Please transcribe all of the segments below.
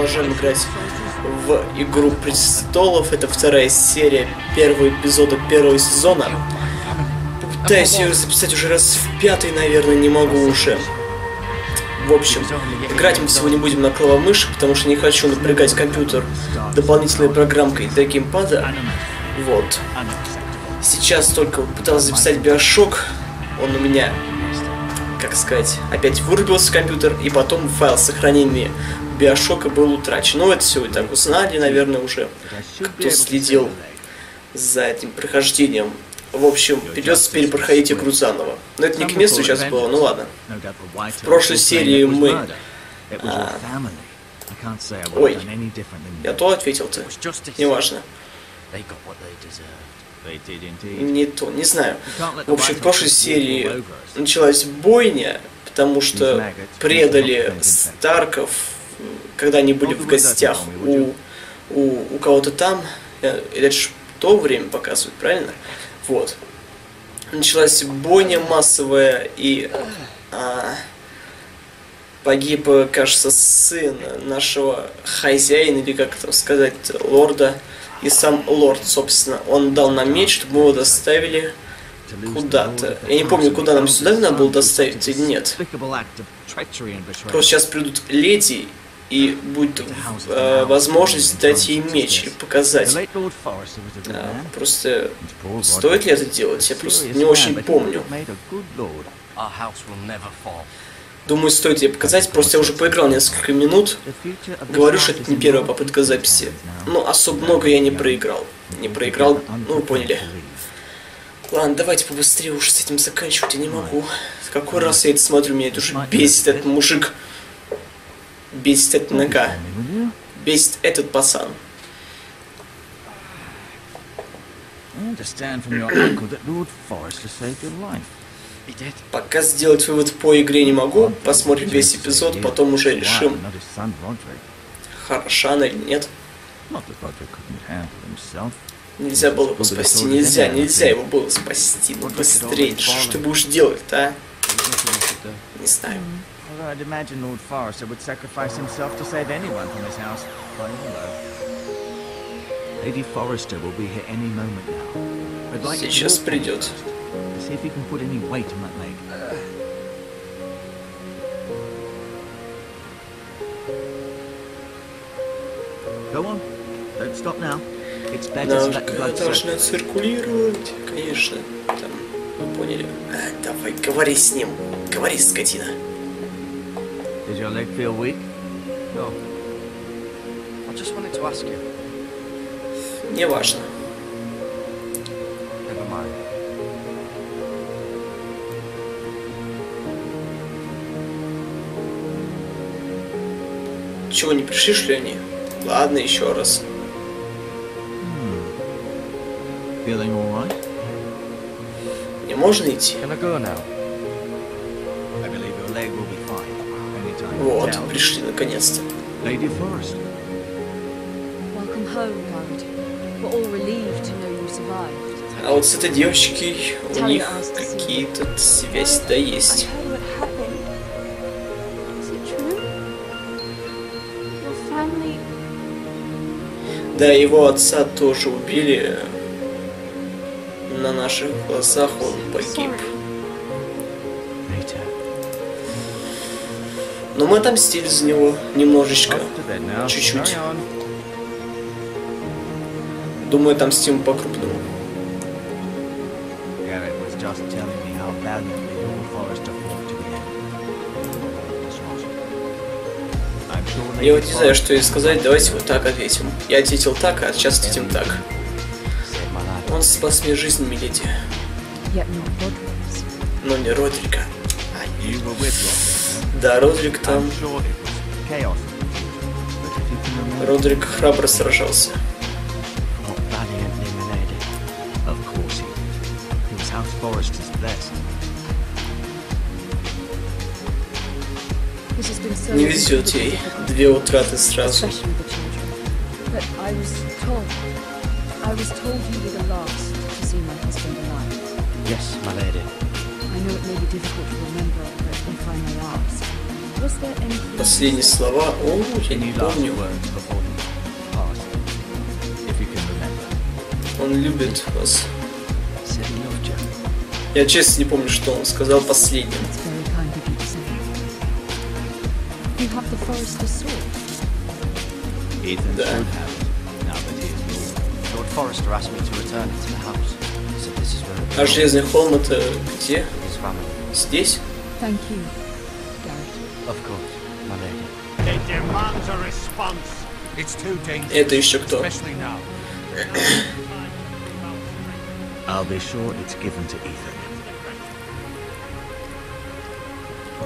продолжаем играть в Игру престолов. Это вторая серия первого эпизода первого сезона. Пытаюсь ее записать уже раз в пятый, наверное, не могу уже. В общем, играть мы сегодня будем на клавомыши, потому что не хочу напрягать компьютер дополнительной программкой для геймпада. Вот. Сейчас только пытался записать биошок. Он у меня, как сказать, опять вырубился компьютер, и потом файл сохранения биошока был утрачен. Ну, это все и так узнали, наверное, уже, кто следил за этим прохождением. В общем, придется перепроходить игру заново. Но это не к месту сейчас было, ну ладно. В прошлой серии мы... Ой, я то ответил-то. Неважно. Не то, не знаю. В общем, в прошлой серии началась бойня, потому что предали Старков, когда они были в гостях у кого-то там. Это же то время показывают, правильно? Вот. Началась бойня массовая, и погиб, кажется, сын нашего хозяина, или как это сказать, лорда. И сам лорд, собственно, он дал нам меч, чтобы мы его доставили куда-то. Я не помню, куда нам сюда надо было доставить или нет. Просто сейчас придут леди, и будет возможность дать ей меч и показать. Просто стоит ли это делать? Я просто не очень помню. Думаю, стоит ей показать. Просто я уже поиграл несколько минут. Говорю, что это не первая попытка записи. Но особо много я не проиграл. Не проиграл, ну вы поняли. Ладно, давайте побыстрее уж с этим заканчивать. Я не могу. В какой раз я это смотрю, меня это уже бесит этот мужик. Бесит эта нога. Бесит этот пацан. Пока сделать вывод по игре не могу. Посмотрим весь эпизод, потом уже решим, хороша она или нет. Нельзя было его спасти. Нельзя его было спасти. Ну быстрее. Что ж ты будешь делать-то, а? Не знаю. I'd imagine Lord Forrester would sacrifice himself to save anyone from his house. Lady Forrester will be here any moment now. I'd like Сейчас придет. to see if he can put any weight on that leg. Go on. Don't stop now. It's better to let the blood должна циркулировать, конечно. Там, вы поняли. Давай, говори с ним. Говори, скотина. Does your leg feel weak? No. I just wanted to ask you. Не важно. Never mind. Чего, не пришли, что ли, они? Ладно, еще раз. Feeling all right? Не можно идти? Can I go now? I believe your leg will be fine. Вот, пришли наконец-то. Lady Forrester. Welcome home, Lord. We're all relieved to know you survived. А вот с этой девочкой у них какие-то связи да есть. Да, его отца тоже убили. На наших глазах он погиб. Но мы отомстили за него немножечко, чуть-чуть. Думаю, отомстим по-крупному. Я вот не знаю, что ей сказать, давайте вот так ответим. Я ответил так, а сейчас ответим так. Он спас мне жизнь, миледи. Но не Родрика. Да, Родрик там. Родрик храбро сражался. Не везет ей. 2 утраты сразу. Yes, my lady. I know it may be difficult to remember, but if I may ask, Was there anything? Последние слова. О, я не помню. Он любит вас. Я честно не помню, что он сказал последним. It's very kind of you to say. You have the forester's sword. Ethan Да. should have it, now that he is yours. Lord Forrester asked me to return it to the house. He said this is where it А Железный холм это где? with his family. Здесь? Thank you, Garrett. Of course, my lady. It demands a response. It's too dangerous. Это еще кто? Especially now. I'll be sure it's given to Ethan.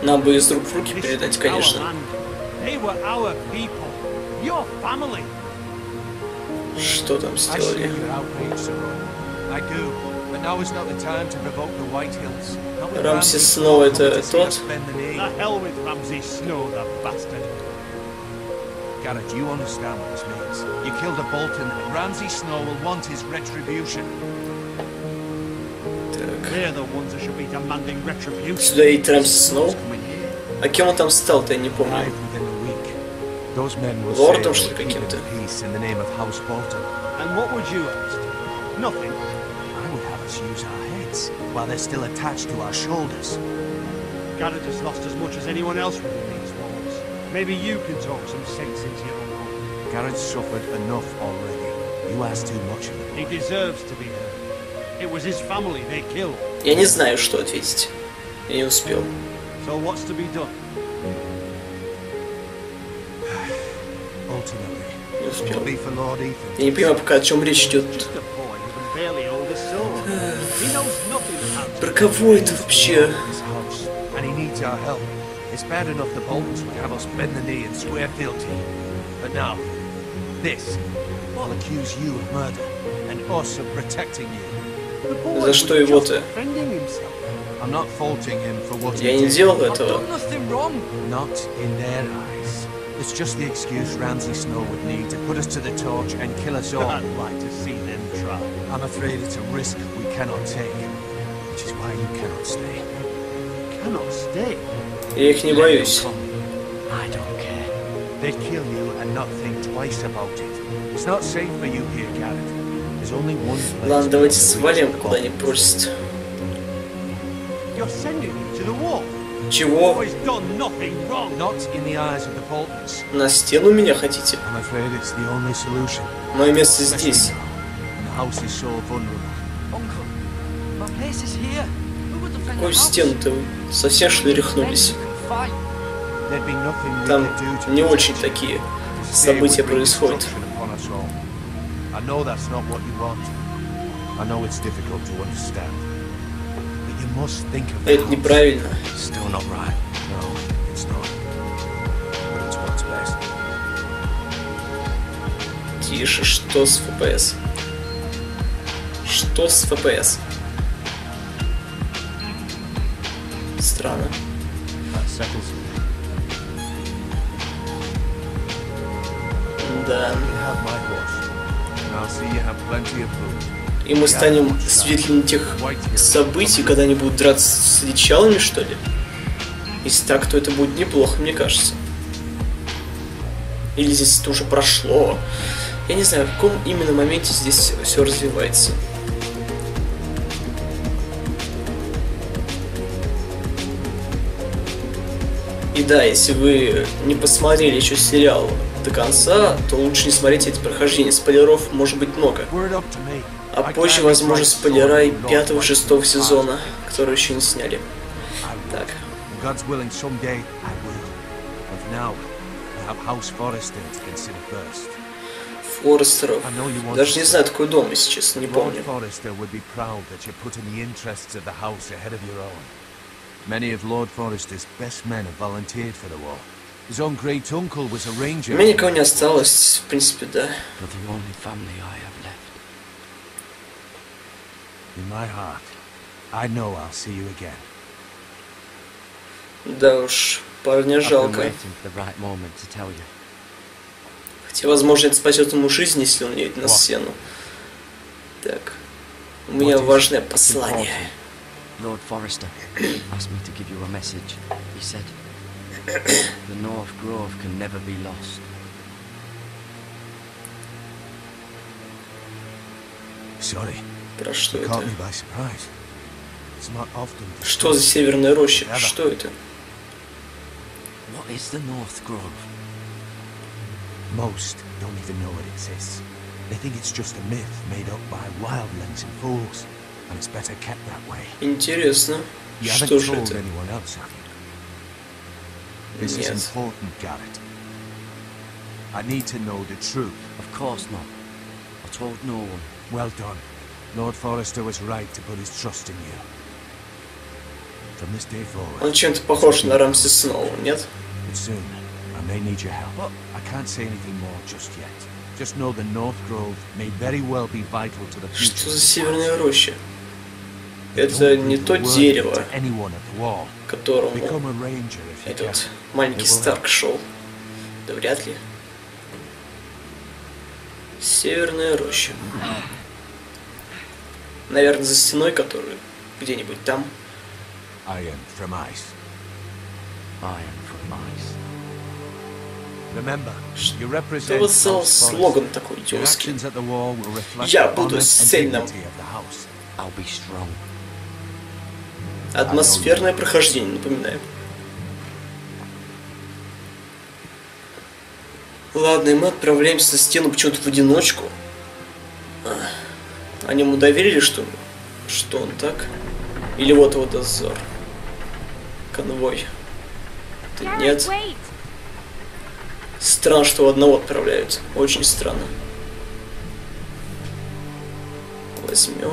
Нам бы из рук в руки передать, конечно. They were our people. Your family. Что там I see сделали? your outrage, Sir Roland. I do. But now is not the time to provoke the White Hills. Not with Рамси Ramsay Сноу Snow это coming to see тот? us bend the knee. The hell with Ramsay Snow, the bastard. Garrett, you understand what this means. You killed a Bolton, and Ramsay Snow will want his retribution. Так. They're the ones that should be demanding retribution. Сюда едет Рамси Сноу. А кем он там стал-то, я не помню. Arrived within a week. Those men will Лордом, say что ли, they will keep каким-то? the peace in the name of House Bolton. And what would you ask? Nothing. I would have us use our heads while they're still attached to our shoulders. Garrett has lost as much as anyone else within these walls. Maybe you can talk some sense into your own home. Garrett's suffered enough already. You ask too much of him. He deserves to be heard. It was his family they killed. Я не знаю, что ответить. Я не успел. So what's to be done? Ultimately, Не it успел. will be for Lord Ethan. Я не понимаю пока, о чем речь идет. Just a boy who can barely hold his sword. He knows nothing about Про кого это вообще? his house, and he needs our help. It's bad enough the Boltons would have us bend the knee and swear fealty. But now, this will accuse you of murder and us of protecting you. The boy За что was его-то? just defending himself. I'm not faulting him for what Я he не did. делал этого. Nothing wrong. Not in their eyes. It's just the excuse Ramsay Snow would need to put us to the torch and kill us all. I'd like to see them try. I'm afraid it's a risk we cannot take, which is why you cannot stay. Cannot stay? Я их не боюсь. I don't care. They'd kill you and not think twice about it. It's not safe for you here, Garrett. There's only one place. Ладно, давайте свалим, куда они просят. You're sending him to the wall. Чего? He's done nothing wrong. Not in the eyes of the Boltons. На стену меня хотите? I'm afraid it's the only solution. Мое место здесь. And the house is so vulnerable. Uncle, my place is here. Who would defend the Какую house? стену-то вы? Совсем что ли рехнулись? Men who can fight. There'd be nothing we Там could do to не protect очень you. такие To stay события would bring происходят. destruction upon us all. I know that's not what you want. I know it's difficult to understand. But you must think of the Это house. неправильно. Still not right. No, it's not. But it's what's best. Тише, что с ФПС? Что с ФПС? Странно. That settles it. Да. You have my horse. And I'll see you have plenty of food. И мы станем свидетелями тех событий, когда они будут драться с одичалами, что ли? Если так, то это будет неплохо, мне кажется. Или здесь это уже прошло. Я не знаю, в каком именно моменте здесь все развивается. И да, если вы не посмотрели еще сериал до конца, то лучше не смотреть эти прохождения. Спойлеров может быть много. Word up to me. А позже, возможно, спойлера и 5-6 сезона, которые еще не сняли. Так. God's willing, someday I will. But for now, I have House Forrester to consider first. Форестеров. Даже не знаю, такой дом, если честно, не Lord помню. Forrester would be proud that you're putting the interests of the house ahead of your own. Many of Lord Forrester's best men have volunteered for the war. His own great uncle was a ranger. У меня никого не осталось, в принципе, да. You're the only family I have left. In my heart, I know I'll see you again. Да уж, парня I've been жалко. waiting for the right moment to tell you. Хотя, возможно, это спасет ему жизнь, если он едет на сцену. Так. У меня важное послание. Lord Forrester asked me to give you a message. He said, The North Grove can never be lost. Sorry, Про что you caught это? me by surprise. It's not often. Что за северная роща? Что это? What is the North Grove? Most don't even know it exists. They think it's just a myth made up by wildlings and fools, and it's better kept that way. Интересно. You Что haven't же told это? anyone else, have you? This is Нет. important, Garrett. I need to know the truth. Of course not. I told no one. Well done. Lord Forrester was right to put his trust in you. From this day forward. Он чем-то похож на Рамси Сноу, нет? But soon, I may need your help. I can't say anything more just yet. Just know the North Grove may very well be vital to the future. Что за северная роща? Это не то дерево, к которому этот маленький Старк шел. Да вряд ли. Северная роща. Наверное, за стеной, которая где-нибудь там. Iron from ice. Iron from ice. Remember, you Что represent вот за House слоган Forrester. такой Your идиотский? actions at the wall will reflect Я the буду honor and сильным. dignity of the house. I'll be strong. Атмосферное прохождение, напоминаю. Ладно, и мы отправляемся на стену почему-то в одиночку. Они ему доверили, что он так? Или вот его дозор? Конвой. Да нет. Странно, что одного отправляют. Очень странно. Возьмем.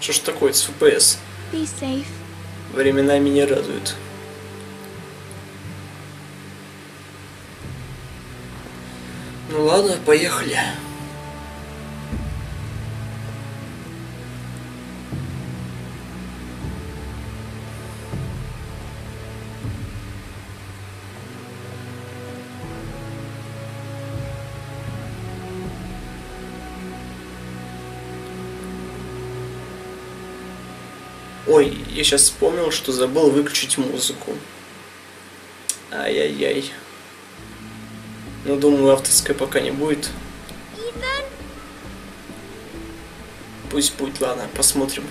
Что ж такое с ФПС? Временами не радует. Ну ладно, поехали. Ой, я сейчас вспомнил, что забыл выключить музыку. Ай-яй-яй. Ну, думаю, авторской пока не будет. Пусть будет, ладно, посмотрим.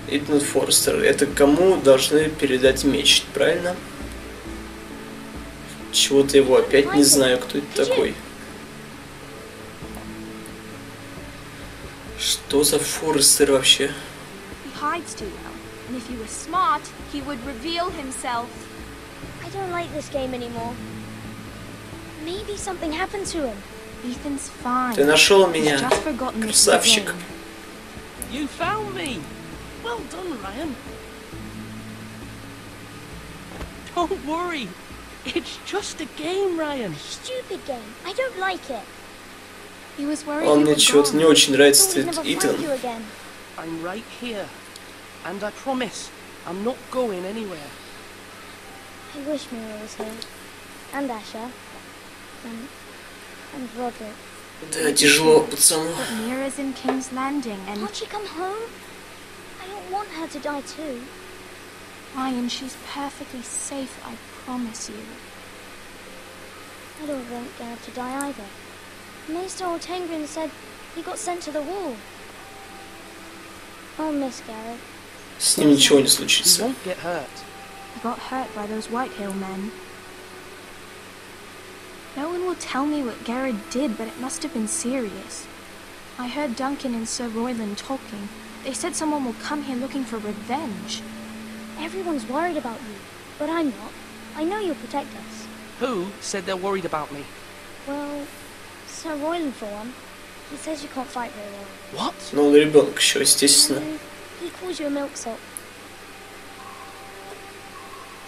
Итан Форстер. Это кому должны передать меч, правильно? Чего-то его опять не знаю, кто это такой. Что за Форестер вообще? He hides too well, and if he was smart, he would reveal himself. I don't like this game anymore. Maybe something happened to him. Ethan's fine. Ты нашел He's меня, just forgotten this красавчик. game. You found me. Well done, Ryan. Don't worry. It's just a game, Ryan. Stupid game. I don't like it. He was worried Он you мне were чего-то не gone. очень нравится, Thought we'd этот never find you Итан. again. I'm right here. And I promise, I'm not going anywhere. I wish Mira was here. And Asher. And Roderick. Да, тяжело, пацану. But Mira's in King's Landing, and Can't she come home? I don't want her to die too. Ryan, she's perfectly safe, I promise you. I don't want Garrett to die either. Maester Ortengrin said he got sent to the wall. I'll miss Garrett. С ним ничего не He случится. won't get hurt. He got hurt by those Whitehill men. No one will tell me what Garrett did, but it must have been serious. I heard Duncan and Sir Royland talking. They said someone will come here looking for revenge. Everyone's worried about you, but I'm not. I know you'll protect us. Who said they're worried about me? Well, Sir Royland for one. He says you can't fight very well. What? Ну, он ребенок еще, естественно. And he calls you a milksop.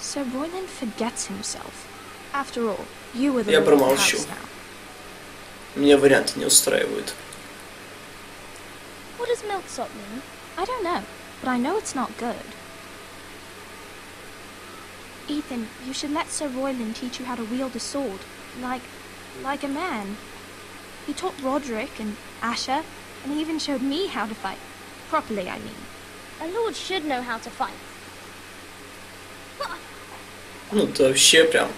Sir Royland forgets himself. After all, you were the Я lord of the промолчу. house now. Меня варианты не устраивают. What does milksop mean? I don't know, but I know it's not good. Ethan, you should let Sir Royland teach you how to wield a sword, like a man. He taught Roderick and Asher And he even showed me how to fight. Properly, I mean. A lord should know how to fight. Ну, это вообще прям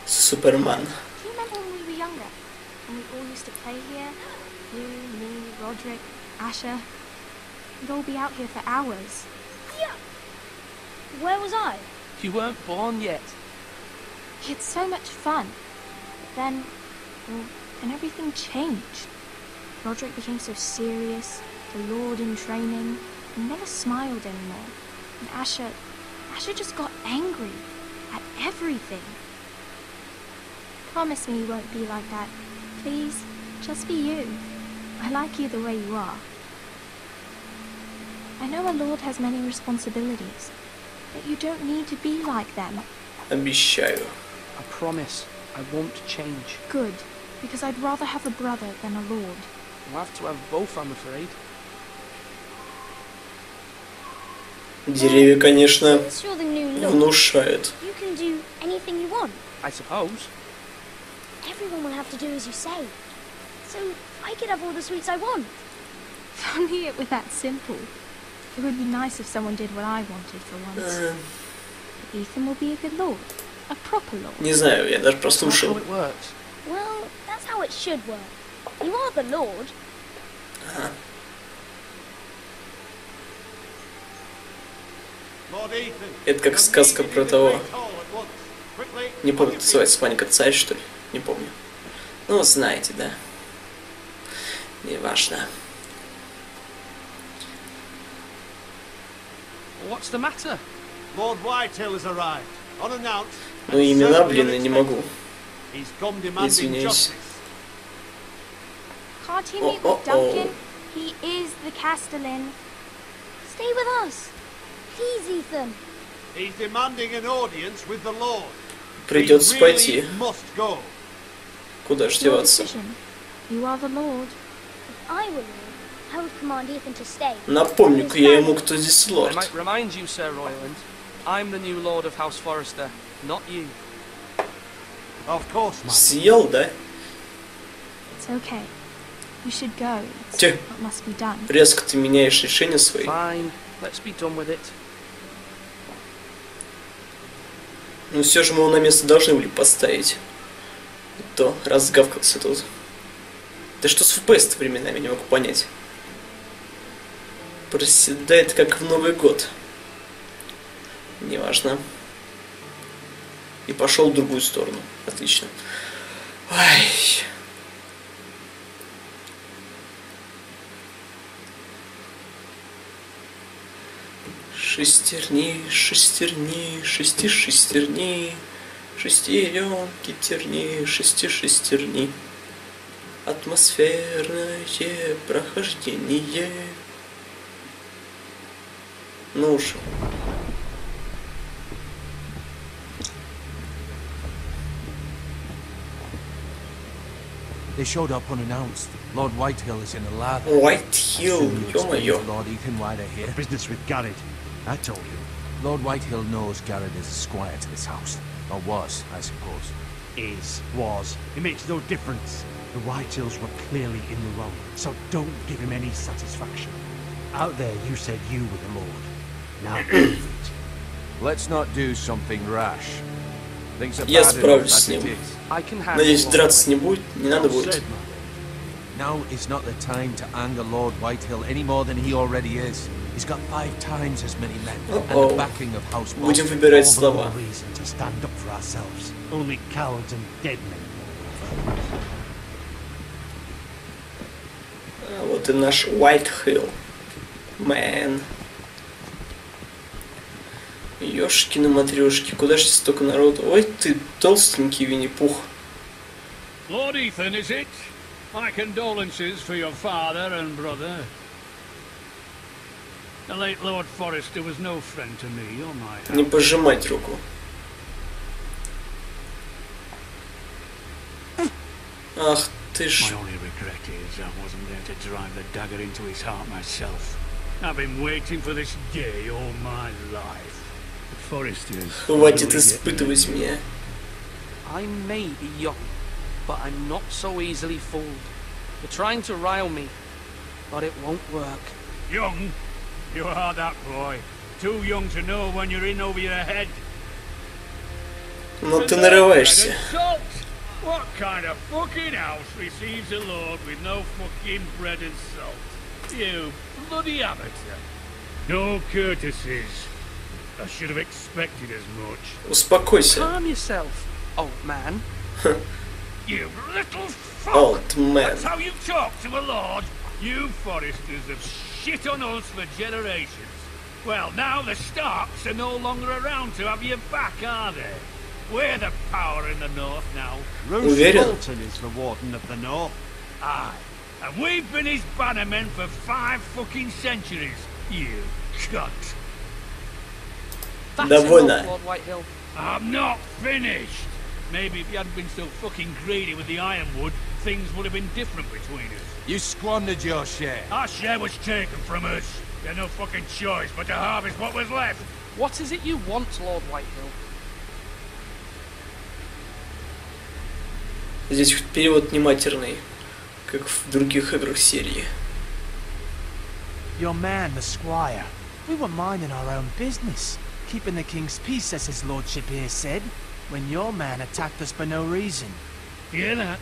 Супермен. Do you remember when we were younger? When we all used to play here? You, me, Roderick, Asher. We'd all be out here for hours. Yeah. Where was I? You weren't born yet. We had so much fun. But then, well, then everything changed. Roderick became so serious, the Lord in training, and never smiled anymore. And Asher just got angry at everything. Promise me you won't be like that. Please, just be you. I like you the way you are. I know a lord has many responsibilities, but you don't need to be like them. Обещаю. I promise I won't change. Good, because I'd rather have a brother than a lord. We'll have to have both, I'm afraid. Деревья, конечно, Since you're the new lord, внушают. you can do anything you want. I suppose. Everyone will have to do as you say. So I could have all the sweets I want. If only it were that simple. It would be nice if someone did what I wanted for once. Ethan will be a good lord. A proper lord. Не знаю, я даже That's how прослушал. it works. Well, that's how it should work. You are the lord. Lord Ethan, Это как сказка про того. Great Hall at once. Quickly, Не помню, on your называется Паника Царь, что ли? Не помню. Ну, знаете, да. Неважно. What's the matter? feet. Lord Whitehill has arrived, unannounced. Ну, имена, блин, я не могу. He's come demanding Извиняюсь. justice. Can't you meet with Duncan? He is the Castellan. Stay with us. Please, Ethan. He's demanding an audience with the Lord. Придется He пойти. really must go. Куда ж It's your деваться? decision. You are the lord. If I were lord, I would command Ethan to stay. Напомню-ка я ему, кто здесь I лорд. might remind you, Sir Royland, I'm the new Lord of House Forrester, not you. Of course, man. Съел, да? It's okay. You should go. It's Тих. what must be done. Резко ты меняешь решения свои. Fine, let's be done with it. Ну все же мы его на место должны были поставить. То разгавкался тут. Да что с FPS временами, не могу понять. Проседает как в Новый год. Неважно. И пошел в другую сторону. Отлично. Ай. Шестерни, шестерни, шести шестерни, шестеренки терни, шести шестерни. Атмосферное прохождение. Ну уж. They showed up unannounced. Lord Whitehill is in the lab. Whitehill, ё-моё. Lord Ethan why they're here. Business with Garrett. I told you. Lord Whitehill knows Garrett is a squire to this house. Or was, I suppose. Is, was. It makes no difference. The Whitehills were clearly in the wrong, so don't give him any satisfaction. Out there you said you were the Lord. Now prove it. Let's not do something rash. Things are Я bad enough справлюсь as с ним. it is. I can handle Надеюсь, all драться of it. не будет, не надо Well будет. said, man. Now is not the time to anger Lord Whitehill any more than he already is. He's got 5 times as many men and Uh-oh. the backing of House Будем Bolton. выбирать All the more слова. reason to stand up for ourselves. Only cowards and dead men. А вот и наш Whitehill. Мэн. Ёшкины матрёшки, куда ж столько народу? Ой, ты толстенький Винни-Пух. Lord Ethan, is it? My condolences for your father and brother. The late Lord Forrester was no friend to me or my Не house. пожимать руку. Ах ты ж. My only regret is I wasn't there to drive the dagger into his heart myself. I've been waiting for this day all my life. The Forresters. Хватит finally get испытывать married. меня. I may be young, but I'm not so easily fooled. They're trying to rile me. but it won't work. Young? You are that boy. Too young to know when you're in over your head. Но ты нарываешься. What kind of fucking house receives a lord with no fucking bread and salt? You bloody amateur. No courtesies. I should have expected as much. Успокойся. Calm yourself, old man. You little fuck! Old man. That's how you talk to a lord? You foresters have shit on us for generations. Well, now the Starks are no longer around to have your back, are they? We're the power in the north now. Roose Bolton is the warden of the north. Aye. And we've been his bannermen for 5 fucking centuries. You cunt. That's Довольно. enough, Lord Whitehill. I'm not finished. Maybe if you hadn't been so fucking greedy with the ironwood, things would have been different between us. You squandered your share. Our share was taken from us. We had no fucking choice but to harvest what was left. What is it you want, Lord Whitehill? Здесь перевод не матерный, как в других играх серии. Your man, the squire. We were minding our own business, keeping the king's peace, as his lordship here said, when your man attacked us for no reason. Hear that?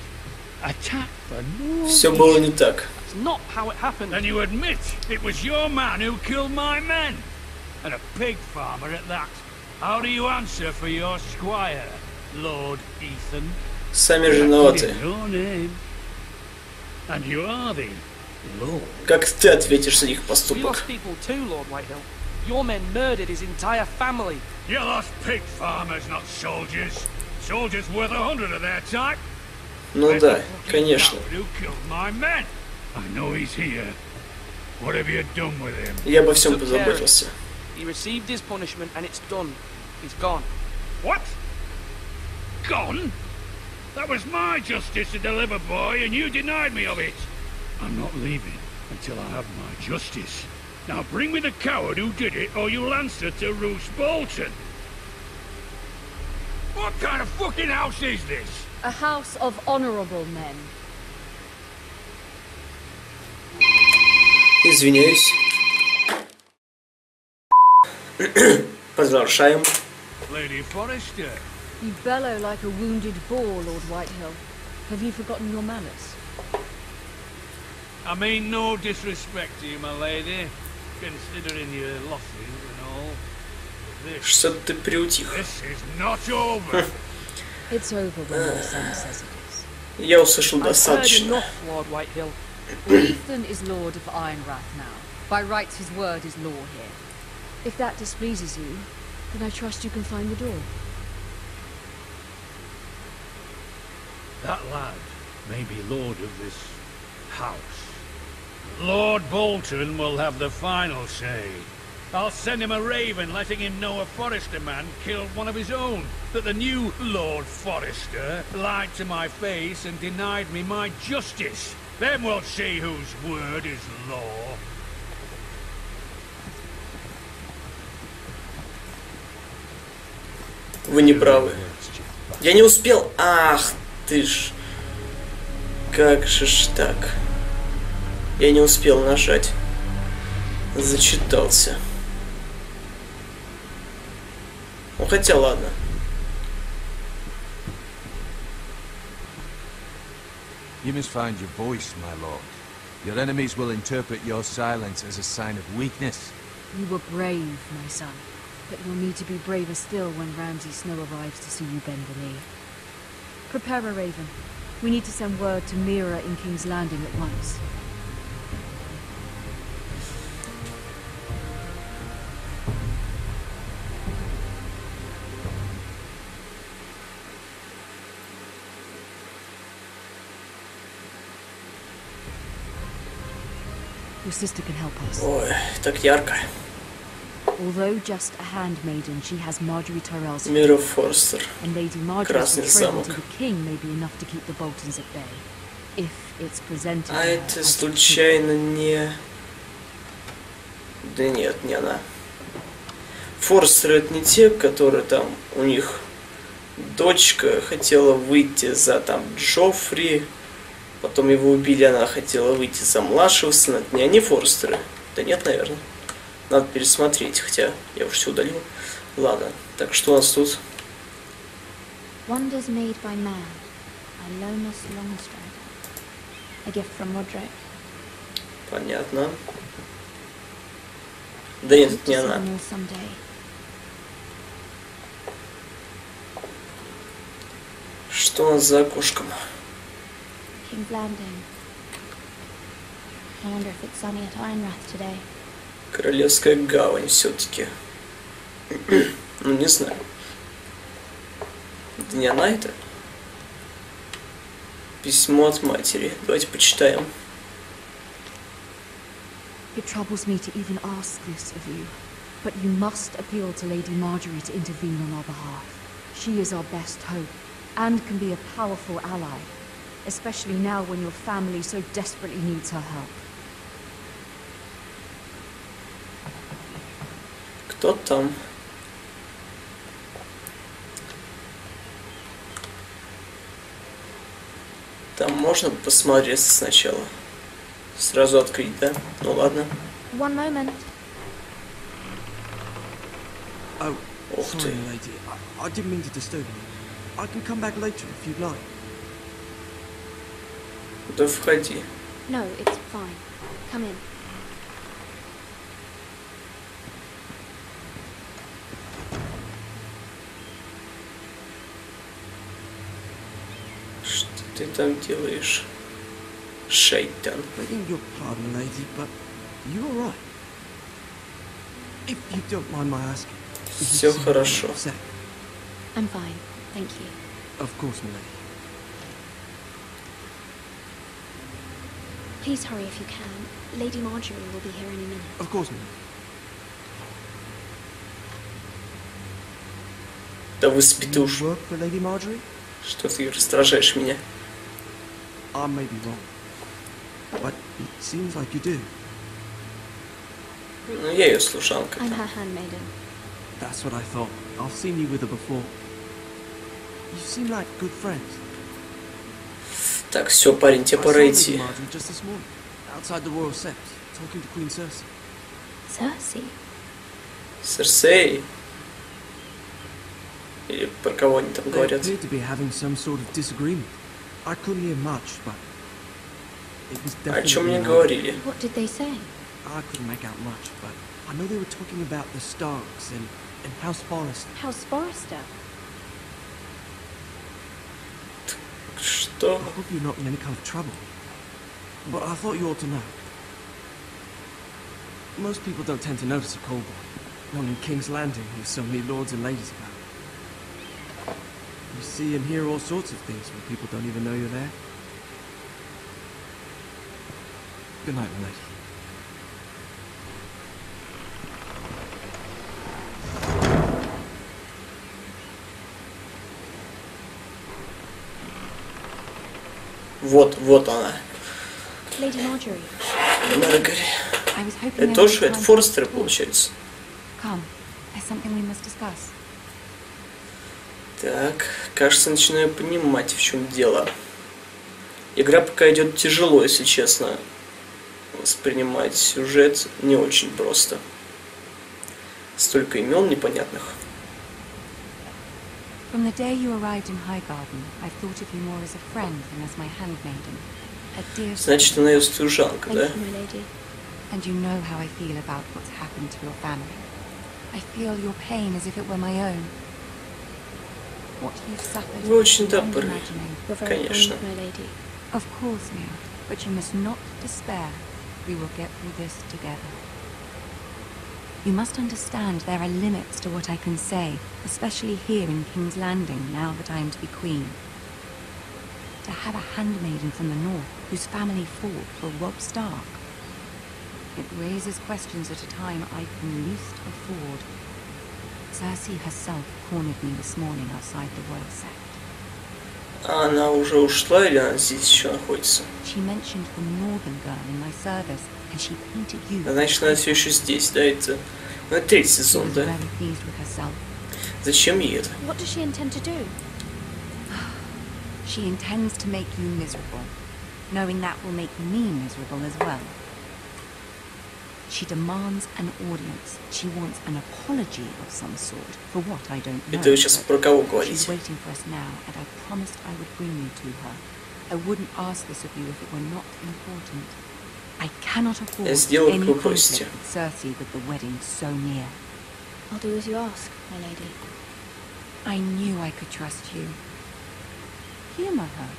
Attack for no Все reason. было не так. It's not how it happened. And you admit it was your man who killed my men? And a pig farmer at that. How do you answer for your squire, Lord Ethan? Сами же виноваты. Your name. And you are the Lord. Как ты ответишь за их You поступок? lost people too, Lord Whitehill. Your men murdered his entire family. You lost pig farmers, not soldiers. Soldiers worth 100 of their type. Ну да, конечно. Who killed my men? I know he's here. What have you done with him? Я обо всем Took care of позаботился. it. He received his punishment and it's done. He's gone. What? Gone? That was my justice to deliver, boy, and you denied me of it. I'm not leaving until I have my justice. Now bring me the coward who did it, or you'll answer to Roose Bolton. What kind of fucking house is this? A house of honorable men. Извиняюсь. Продолжаем. Lady Forrester. You bellow like a wounded boar, Lord Whitehill. Have you forgotten your manners? I mean no disrespect to you, my lady, considering your losses and all. This Что ты приутих? is not over. It's over when your son says it is. Я услышал I've heard достаточно. enough, Lord Whitehill. Ethan is Lord of Ironrath now. By rights, his word is law here. If that displeases you, then I trust you can find the door. That lad may be lord of this house. Lord Bolton will have the final say. I'll send him a raven letting him know a Forrester man killed one of his own. That the new Lord Forrester lied to my face and denied me my justice. Then we'll see whose word is law. Вы не правы. Я не успел. Ах ты ж. Как же ж так? Я не успел нажать. Зачитался. Ну хотя ладно. You must find your voice, my lord. Your enemies will interpret your silence as a sign of weakness. You were brave, my son. But you'll need to be braver still when Ramsay Snow arrives to see you bend the knee. Prepare a raven. We need to send word to Mira in King's Landing at once. Your sister can help us. Ой, так ярко. Although just a handmaiden, she has Marjorie Tyrell's Мира Форстер. and Lady Marjorie's Красный betrayal замок. to the king may be enough to keep the Boltons at bay. If it's presented А to her это as the truth. случайно не... Да нет, не она. Форстеры это не те, которые там, у них дочка хотела выйти за там Джоффри, Потом его убили, она хотела выйти за младшего сына. Это не они Форестеры? Да нет, наверное. Надо пересмотреть, хотя я уже все удалил. Ладно, так что у нас тут? Wonders made by man, by Lomas Longstrider. A gift from Roderick. Понятно. Да нет, это не она. Что у нас за окошком? King's Landing. I wonder if it's sunny at Ironrath today. Королевская гавань все-таки. Ну, не знаю. Это не она это? Письмо от матери. Давайте почитаем. It troubles me to even ask this of you, but you must appeal to Lady Marjorie to intervene on our behalf. She is our best hope, and can be a powerful ally, especially now when your family so desperately needs her help. Кто там? Там можно посмотреть сначала. Сразу открыть, да? Ну ладно. One moment. Oh, Ух sorry, ты. lady. I didn't mean to disturb you. I can come back later if you'd like. Да входи. No, it's fine. Come in. Что ты там делаешь? Шайтан. Begging your pardon, lady, but you all right? If you don't mind my asking. Все хорошо. I'm fine, thank you. Of course, my lady. Please hurry if you can. Lady Marjorie will be here any minute. Of course, my lady. Да выспи ты You уж. work for Lady Marjorie? Что ты раздражаешь меня? I may be wrong, but it seems like you do. Ну, я ее служанка. I'm her handmaiden. That's what I thought. I've seen you with her before. You seem like good friends. Так, все, парень, тебе I пора saw Lady идти. Marjorie just this morning, outside the royal sept, talking to Queen Cersei. Cersei? Серсей? Или про кого они там They говорят? appeared to be having some sort of disagreement. I couldn't hear much, but it was О чем definitely мне an говорили? What did they say? I couldn't make out much, but I know they were talking about the Starks and House Forrester. House Forrester? Что? I hope you're not in any kind of trouble, but I thought you ought to know. Most people don't tend to notice a cold boy, not in King's Landing with so many lords and ladies about. You see and hear all sorts of things when people don't even know you're there. Good night, my lady. Вот она. Lady Marjorie. Маргари. I was hoping Это there тоже was это time Форестеры, to talk. получается. Come, there's something we must discuss. Так, кажется, начинаю понимать, в чем дело. Игра пока идет тяжело, если честно. Воспринимать сюжет не очень просто. Столько имен непонятных. From the day you arrived in Highgarden, I've thought of you more as a friend than as my handmaiden. A dear Значит, она ее служанка, да? Thank you, my lady. And you know how I feel about what's happened to your family. I feel your pain as if it were my own. What you've suffered Вы очень is beyond добры, You're imagining. very конечно. kind, my lady. Of course, Mia, but you must not despair. We will get through this together. You must understand there are limits to what I can say, especially here in King's Landing, now that I am to be queen. To have a handmaiden from the north, whose family fought for Robb Stark. It raises questions at a time I can least afford. Cersei herself cornered me this morning outside the royal sept. А она уже ушла или она здесь еще находится? She mentioned the northern girl in my service, and she painted you. Значит, она все еще здесь, да? Это, ну, это третий She сезон, was да? very pleased with herself. Зачем ей это? What does she intend to do? She intends to make you miserable. knowing that will make me miserable as well. She demands an audience. She wants an apology of some sort for what I don't know. Это вы сейчас про кого She's говорите? waiting for us now, and I promised I would bring you to her. I wouldn't ask this of you if it were not important. I cannot afford Я сделаю, как any вы conflict просите. with Cersei with the wedding so near. I'll do as you ask, my lady. I knew I could trust you. Humor her.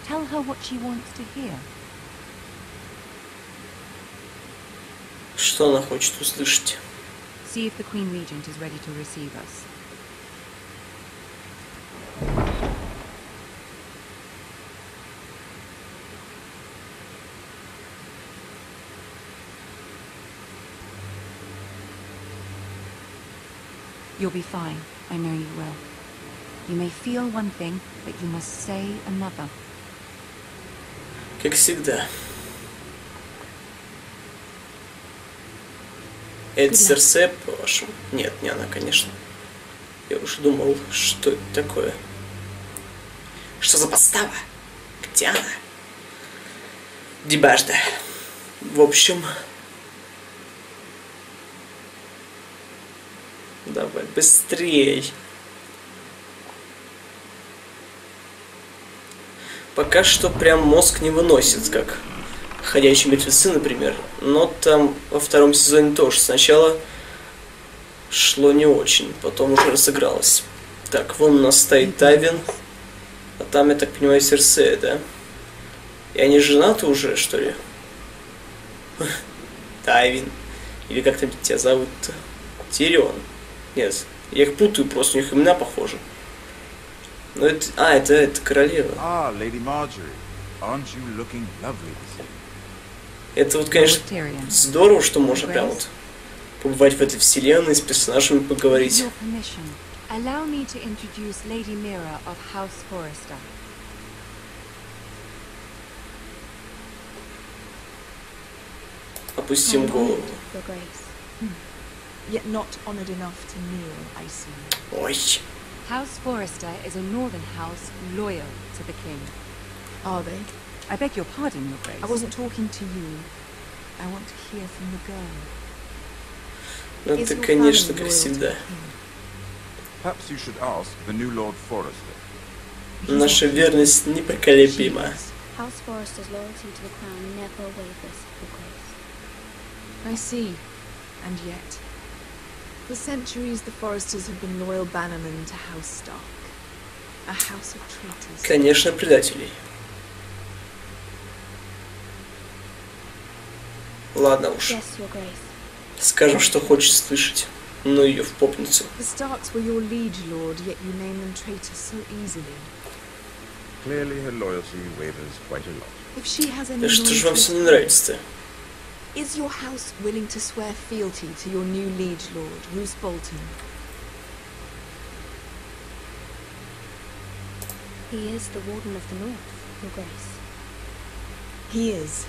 Tell her what she wants to hear. Что она хочет услышать? See if the Queen Regent is ready to receive us. You'll be fine. I know you will. You may feel one thing, but you must say another. Как всегда. Это Серсея, по-вашему? Нет, не она, конечно. Я уже думал, что это такое. Что за подстава? Где она? Дебажда. В общем... Давай, быстрей. Пока что прям мозг не выносит, как «Ходячие мертвецы», например. Но там во втором сезоне тоже сначала шло не очень, потом уже разыгралось. Так, вон у нас стоит Тайвин, а там, я так понимаю, Серсея, да? И они женаты уже, что ли? Тайвин. Или как там тебя зовут-то? Тирион. Нет, я их путаю просто, у них имена похожи. Но это... А, это королева. Ah, Lady Marjorie. Aren't you looking lovely this evening? Это вот, конечно, здорово, что можно прям вот побывать в этой вселенной, с персонажами поговорить. Allow me to introduce Lady Mira of House Forrester. Опустим голову. Yet not honored enough to kneel, I see. Ой. House Forrester is a northern house loyal to the king. Are they? I beg your pardon, Your Grace. I wasn't talking to you. I want to hear from the girl. Ну это, конечно, как всегда. Perhaps you should ask the new Lord Forrester. Наша верность непоколебима. House Forrester's loyalty to the crown never wavers, Your Grace. I see. And yet, for centuries the Forresters have been loyal bannermen to House Stark. A house of traitors. Конечно, предателей. Ладно уж. Yes, Your Grace. Скажем, что хочет слышать. Ну ее в попницу. The Starks were your liege lord, yet you name them traitors so easily. Clearly her loyalty wavers quite a lot. If she has any Да что же вам все не нравится-то? Is your house willing to swear fealty to your new liege lord, Roose Bolton? He is the Warden of the North, Your Grace. He is.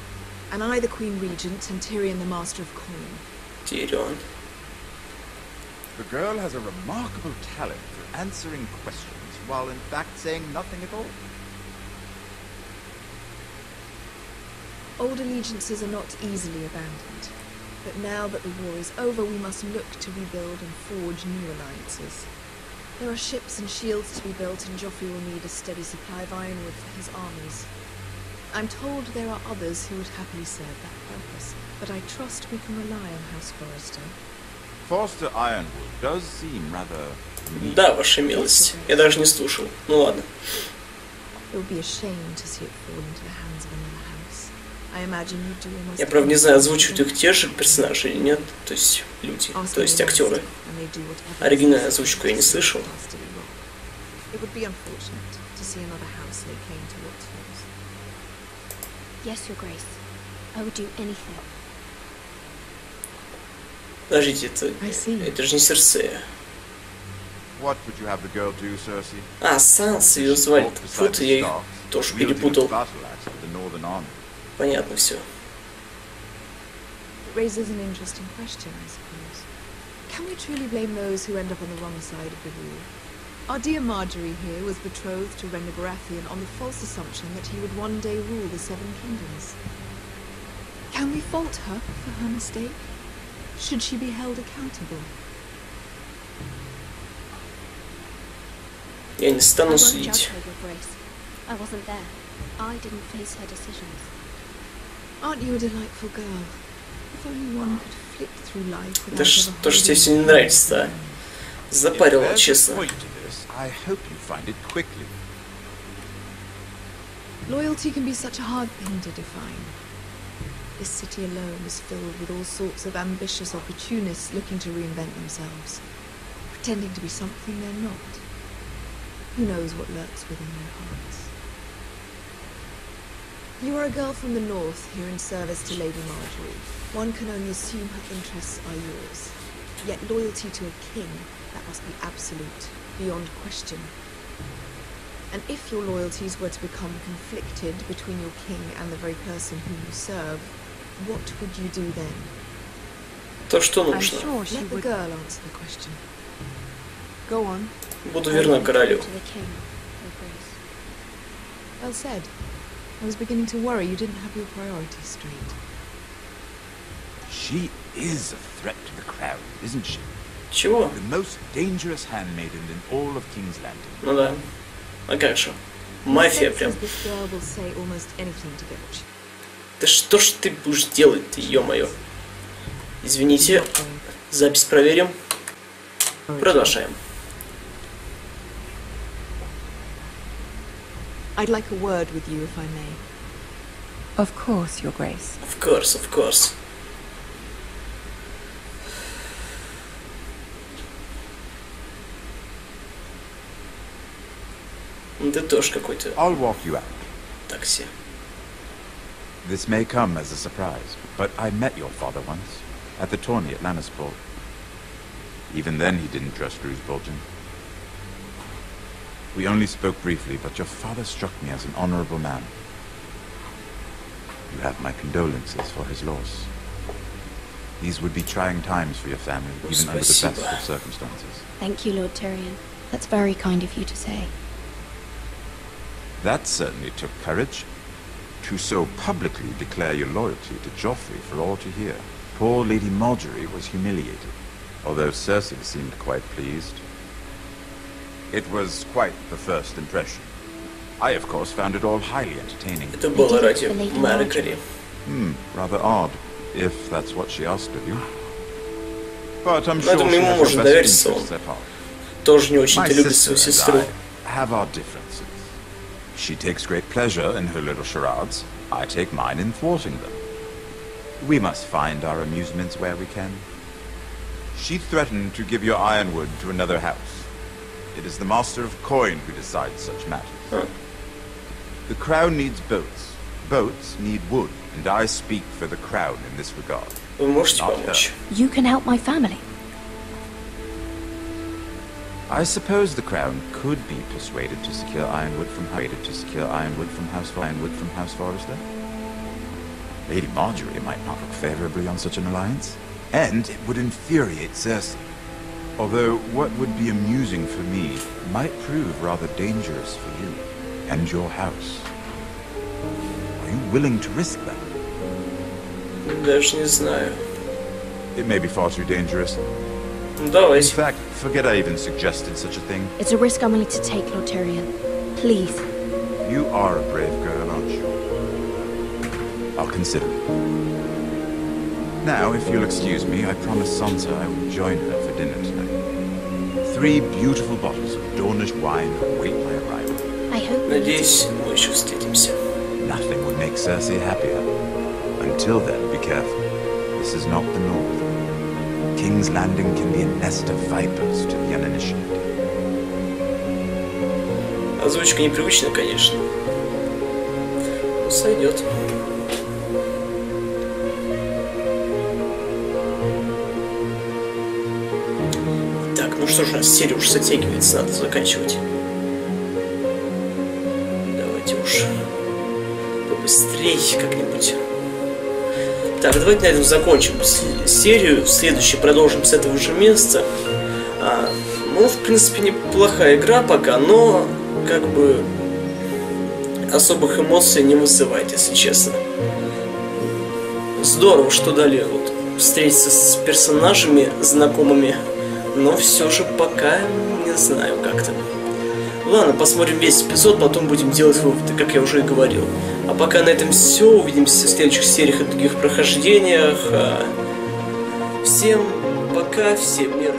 And I the Queen Regent and Tyrion the Master of Coin. Tyrion. The girl has a remarkable talent for answering questions, while in fact saying nothing at all. Old allegiances are not easily abandoned. But now that the war is over, we must look to rebuild and forge new alliances. There are ships and shields to be built, and Joffrey will need a steady supply of ironwood for his armies. I'm told there are others who would happily serve that purpose, but I trust we can rely on House Forrester. Forster Ironwood does seem rather... Да, ваша милость. Я даже не слушал. Ну ладно. It would be a shame to see it fall into the hands of another house. I imagine you do almost... Я, правда, не знаю, озвучивают их те же персонажи или нет. То есть люди, то есть актеры. Оригинальную озвучку я не слышал. It would be unfortunate to see another house lay claim to what's yours. Yes, Your Grace. I would do anything. Подождите, это же не Серсея. What would you have the girl do, Cersei? А, Санса ее звали. Фу, я их тоже перепутал. Понятно все. It raises an interesting question, I suppose. Can we truly blame those who end up on the wrong side of the rule? Our dear Marjorie here was betrothed to Renly Baratheon on the false assumption that he would one day rule the Seven Kingdoms. Can we fault her for her mistake? Should she be held accountable? Я не стану I won't судить. judge her, Your Grace. I wasn't there. I didn't face her decisions. Aren't you a delightful girl? If only one could flit through life without Да ever что ж тебе holding все не нравится-то? Запарила, честно. I hope you find it quickly. Loyalty can be such a hard thing to define. This city alone is filled with all sorts of ambitious opportunists looking to reinvent themselves, pretending to be something they're not. Who knows what lurks within their hearts? You are a girl from the north, here in service to Lady Marjorie. One can only assume her interests are yours. Yet loyalty to a king, that must be absolute, beyond question. And if your loyalties were to become conflicted between your king and the very person whom you serve, what would you do then? То, что нужно. Let the girl answer the question. Go on. Буду верна королю. Well said. I was beginning to worry you didn't have your priorities straight. She is a threat to the crown, isn't she? Чего? The most dangerous handmaiden in all of King's Landing. Ну да. А как же? Мафия прям. This girl will say almost anything to get what she... Да что ж ты будешь делать-то, ё-моё? Извините, запись проверим. Продолжаем. I'd like a word with you, if I may. Of course, Your Grace. Of course, of course. Ты тоже какой-то. I'll walk you out. Такси. This may come as a surprise, but I met your father once, at the tourney at Lannisport. Even then he didn't trust Roose Bolton. We only spoke briefly, but your father struck me as an honorable man. You have my condolences for his loss. These would be trying times for your family, even under the best of circumstances. Thank you, Lord Tyrion. That's very kind of you to say. That certainly took courage. To so publicly declare your loyalty to Joffrey for all to hear. Poor Lady Marjorie was humiliated, although Cersei seemed quite pleased. It was quite the first impression. I, of course, found it all highly entertaining. Это было ради Маргари. Rather odd, if that's what she asked of you. But I'm sure думаю, she ему has можно your довериться, best он interests at heart. Тоже не очень-то My любит свою sister сестру. and I have our differences. She takes great pleasure in her little charades. I take mine in thwarting them. We must find our amusements where we can. She threatened to give your ironwood to another house. It is the Master of Coin who decides such matters. The crown needs boats. Boats need wood, and I speak for the crown in this regard. Вы можете Not помочь? her. You can help my family. I suppose the crown could be persuaded to secure ironwood from House Forrester. Lady Marjorie might not look favorably on such an alliance, and it would infuriate Cersei. Although what would be amusing for me might prove rather dangerous for you and your house. Are you willing to risk that? Даже не знаю. It may be far too dangerous. Давайте. In fact, forget I even suggested such a thing. It's a risk I'm willing to take, Lord Tyrion. Please. You are a brave girl, aren't you? I'll consider it. Now, if you'll excuse me, I promised Sansa I would join her for dinner tonight. 3 beautiful bottles of Dornish wine await my arrival. I hope. Надеюсь, мы еще встретимся. Nothing would make Cersei happier. Until then, be careful. This is not the North. King's Landing can be a nest of vipers to the uninitiated. Озвучка непривычная, конечно. Но сойдет. Так, ну что ж, у нас серия уж затягивается, надо заканчивать. Давайте уж побыстрее как-нибудь. Так, давайте на этом закончим серию. В следующей продолжим с этого же места. Ну, в принципе, неплохая игра пока, но как бы особых эмоций не вызывает, если честно. Здорово, что дали вот встретиться с персонажами знакомыми, но все же пока не знаю как-то. Ладно, посмотрим весь эпизод, потом будем делать выводы, как я уже и говорил. А пока на этом все. Увидимся в следующих сериях и других прохождениях. Всем пока, всем мира.